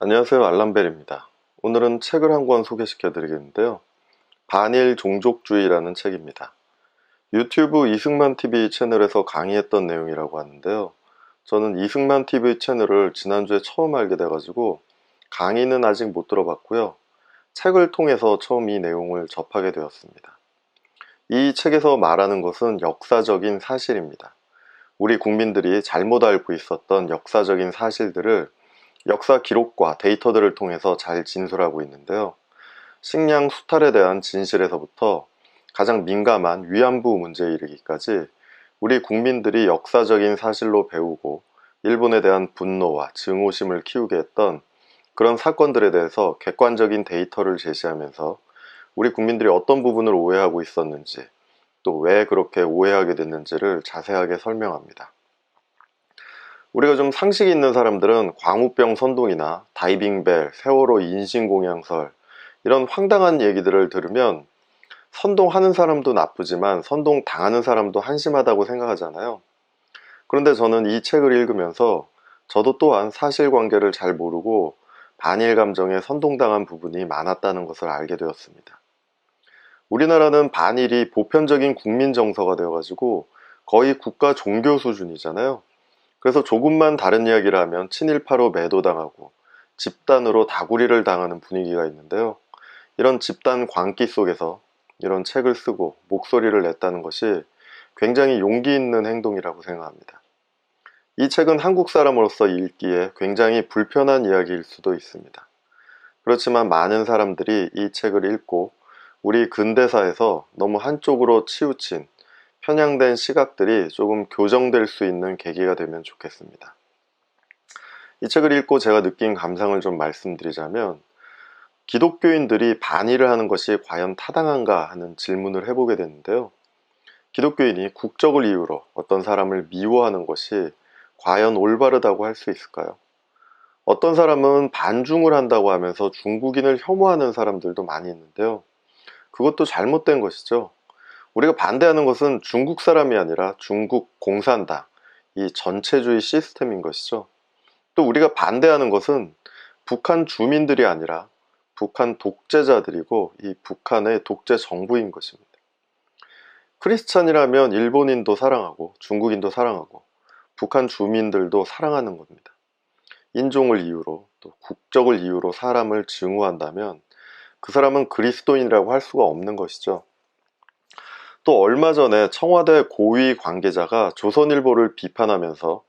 안녕하세요, 알람벨입니다. 오늘은 책을 한 권 소개시켜 드리겠는데요. 반일 종족주의라는 책입니다. 유튜브 이승만TV 채널에서 강의했던 내용이라고 하는데요. 저는 이승만TV 채널을 지난주에 처음 알게 돼가지고 강의는 아직 못 들어봤고요. 책을 통해서 처음 이 내용을 접하게 되었습니다. 이 책에서 말하는 것은 역사적인 사실입니다. 우리 국민들이 잘못 알고 있었던 역사적인 사실들을 역사 기록과 데이터들을 통해서 잘 진술하고 있는데요. 식량 수탈에 대한 진실에서부터 가장 민감한 위안부 문제에 이르기까지 우리 국민들이 역사적인 사실로 배우고 일본에 대한 분노와 증오심을 키우게 했던 그런 사건들에 대해서 객관적인 데이터를 제시하면서 우리 국민들이 어떤 부분을 오해하고 있었는지, 또 왜 그렇게 오해하게 됐는지를 자세하게 설명합니다. 우리가 좀 상식이 있는 사람들은 광우병 선동이나 다이빙벨, 세월호 인신공양설 이런 황당한 얘기들을 들으면 선동하는 사람도 나쁘지만 선동당하는 사람도 한심하다고 생각하잖아요. 그런데 저는 이 책을 읽으면서 저도 또한 사실관계를 잘 모르고 반일 감정에 선동당한 부분이 많았다는 것을 알게 되었습니다. 우리나라는 반일이 보편적인 국민 정서가 되어가지고 거의 국가 종교 수준이잖아요. 그래서 조금만 다른 이야기를 하면 친일파로 매도당하고 집단으로 다구리를 당하는 분위기가 있는데요. 이런 집단 광기 속에서 이런 책을 쓰고 목소리를 냈다는 것이 굉장히 용기 있는 행동이라고 생각합니다. 이 책은 한국 사람으로서 읽기에 굉장히 불편한 이야기일 수도 있습니다. 그렇지만 많은 사람들이 이 책을 읽고 우리 근대사에서 너무 한쪽으로 치우친 편향된 시각들이 조금 교정될 수 있는 계기가 되면 좋겠습니다. 이 책을 읽고 제가 느낀 감상을 좀 말씀드리자면, 기독교인들이 반일을 하는 것이 과연 타당한가 하는 질문을 해보게 됐는데요. 기독교인이 국적을 이유로 어떤 사람을 미워하는 것이 과연 올바르다고 할 수 있을까요? 어떤 사람은 반중을 한다고 하면서 중국인을 혐오하는 사람들도 많이 있는데요. 그것도 잘못된 것이죠. 우리가 반대하는 것은 중국 사람이 아니라 중국 공산당, 이 전체주의 시스템인 것이죠. 또 우리가 반대하는 것은 북한 주민들이 아니라 북한 독재자들이고 이 북한의 독재 정부인 것입니다. 크리스찬이라면 일본인도 사랑하고 중국인도 사랑하고 북한 주민들도 사랑하는 겁니다. 인종을 이유로 또 국적을 이유로 사람을 증오한다면 그 사람은 그리스도인이라고 할 수가 없는 것이죠. 또 얼마 전에 청와대 고위 관계자가 조선일보를 비판하면서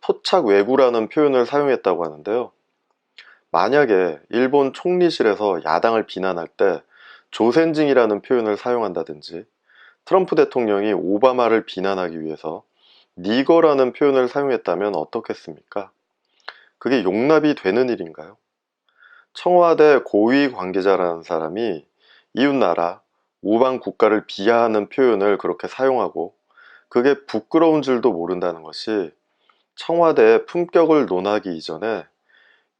토착 왜구라는 표현을 사용했다고 하는데요. 만약에 일본 총리실에서 야당을 비난할 때 조센징이라는 표현을 사용한다든지, 트럼프 대통령이 오바마를 비난하기 위해서 니거라는 표현을 사용했다면 어떻겠습니까? 그게 용납이 되는 일인가요? 청와대 고위 관계자라는 사람이 이웃나라, 우방 국가를 비하하는 표현을 그렇게 사용하고 그게 부끄러운 줄도 모른다는 것이 청와대의 품격을 논하기 이전에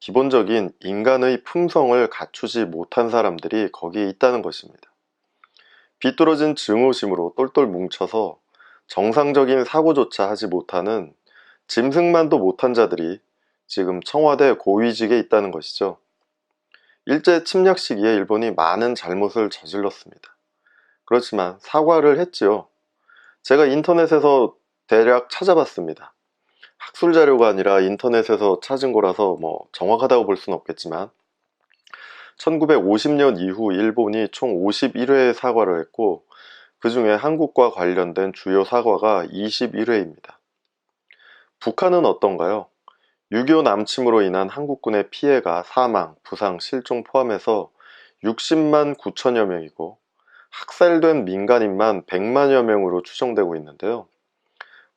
기본적인 인간의 품성을 갖추지 못한 사람들이 거기에 있다는 것입니다. 비뚤어진 증오심으로 똘똘 뭉쳐서 정상적인 사고조차 하지 못하는 짐승만도 못한 자들이 지금 청와대 고위직에 있다는 것이죠. 일제 침략 시기에 일본이 많은 잘못을 저질렀습니다. 그렇지만 사과를 했지요. 제가 인터넷에서 대략 찾아봤습니다. 학술 자료가 아니라 인터넷에서 찾은 거라서 정확하다고 볼 수는 없겠지만 1950년 이후 일본이 총 51회의 사과를 했고 그 중에 한국과 관련된 주요 사과가 21회입니다. 북한은 어떤가요? 6.25 남침으로 인한 한국군의 피해가 사망, 부상, 실종 포함해서 60만 9천여 명이고 학살된 민간인만 100만여 명으로 추정되고 있는데요.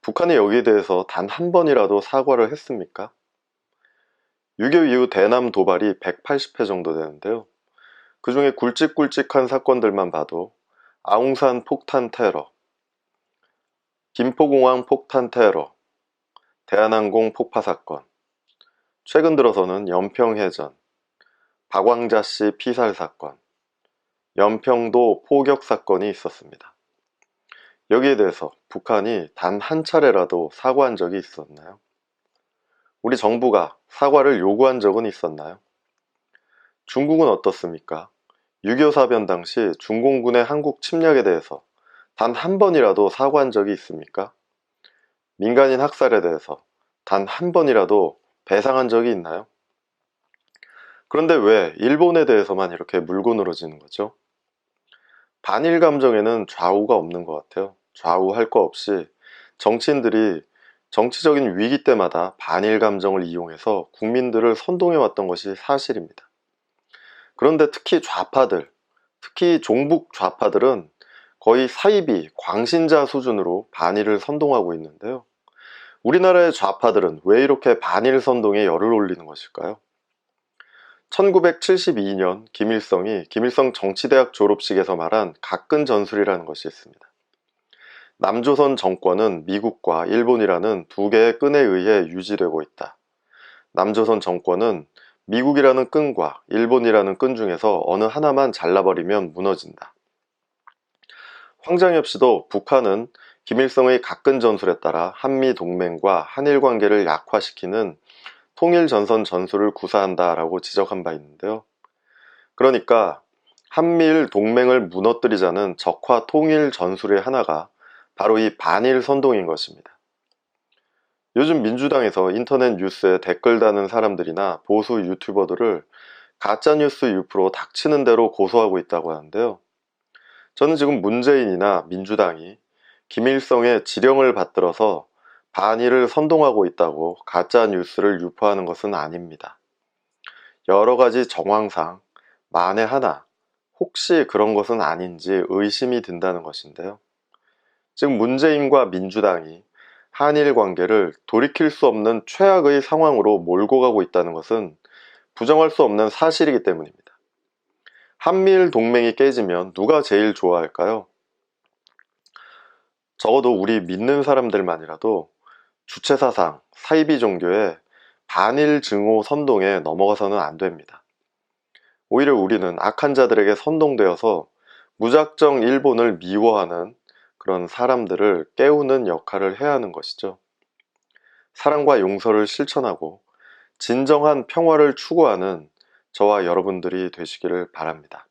북한이 여기에 대해서 단 한 번이라도 사과를 했습니까? 6.25 이후 대남 도발이 180회 정도 되는데요. 그 중에 굵직굵직한 사건들만 봐도 아웅산 폭탄 테러, 김포공항 폭탄 테러, 대한항공 폭파 사건, 최근 들어서는 연평해전, 박왕자씨 피살 사건, 연평도 포격 사건이 있었습니다. 여기에 대해서 북한이 단 한 차례라도 사과한 적이 있었나요? 우리 정부가 사과를 요구한 적은 있었나요? 중국은 어떻습니까? 6.25 사변 당시 중공군의 한국 침략에 대해서 단 한 번이라도 사과한 적이 있습니까? 민간인 학살에 대해서 단 한 번이라도 배상한 적이 있나요? 그런데 왜 일본에 대해서만 이렇게 물고 늘어지는 거죠? 반일 감정에는 좌우가 없는 것 같아요. 좌우할 거 없이 정치인들이 정치적인 위기 때마다 반일 감정을 이용해서 국민들을 선동해 왔던 것이 사실입니다. 그런데 특히 좌파들, 특히 종북 좌파들은 거의 사이비, 광신자 수준으로 반일을 선동하고 있는데요. 우리나라의 좌파들은 왜 이렇게 반일 선동에 열을 올리는 것일까요? 1972년 김일성이 김일성 정치대학 졸업식에서 말한 가끈 전술이라는 것이 있습니다. 남조선 정권은 미국과 일본이라는 두 개의 끈에 의해 유지되고 있다. 남조선 정권은 미국이라는 끈과 일본이라는 끈 중에서 어느 하나만 잘라버리면 무너진다. 황장엽 씨도 북한은 김일성의 가끈 전술에 따라 한미 동맹과 한일 관계를 약화시키는 통일전선 전술을 구사한다라고 지적한 바 있는데요. 그러니까 한미일 동맹을 무너뜨리자는 적화 통일 전술의 하나가 바로 이 반일 선동인 것입니다. 요즘 민주당에서 인터넷 뉴스에 댓글 다는 사람들이나 보수 유튜버들을 가짜뉴스 유포로 닥치는 대로 고소하고 있다고 하는데요. 저는 지금 문재인이나 민주당이 김일성의 지령을 받들어서 반일을 선동하고 있다고 가짜뉴스를 유포하는 것은 아닙니다. 여러 가지 정황상 만에 하나 혹시 그런 것은 아닌지 의심이 든다는 것인데요. 즉 문재인과 민주당이 한일 관계를 돌이킬 수 없는 최악의 상황으로 몰고 가고 있다는 것은 부정할 수 없는 사실이기 때문입니다. 한미일 동맹이 깨지면 누가 제일 좋아할까요? 적어도 우리 믿는 사람들만이라도 주체사상, 사이비 종교의 반일 증오 선동에 넘어가서는 안 됩니다. 오히려 우리는 악한 자들에게 선동되어서 무작정 일본을 미워하는 그런 사람들을 깨우는 역할을 해야 하는 것이죠. 사랑과 용서를 실천하고 진정한 평화를 추구하는 저와 여러분들이 되시기를 바랍니다.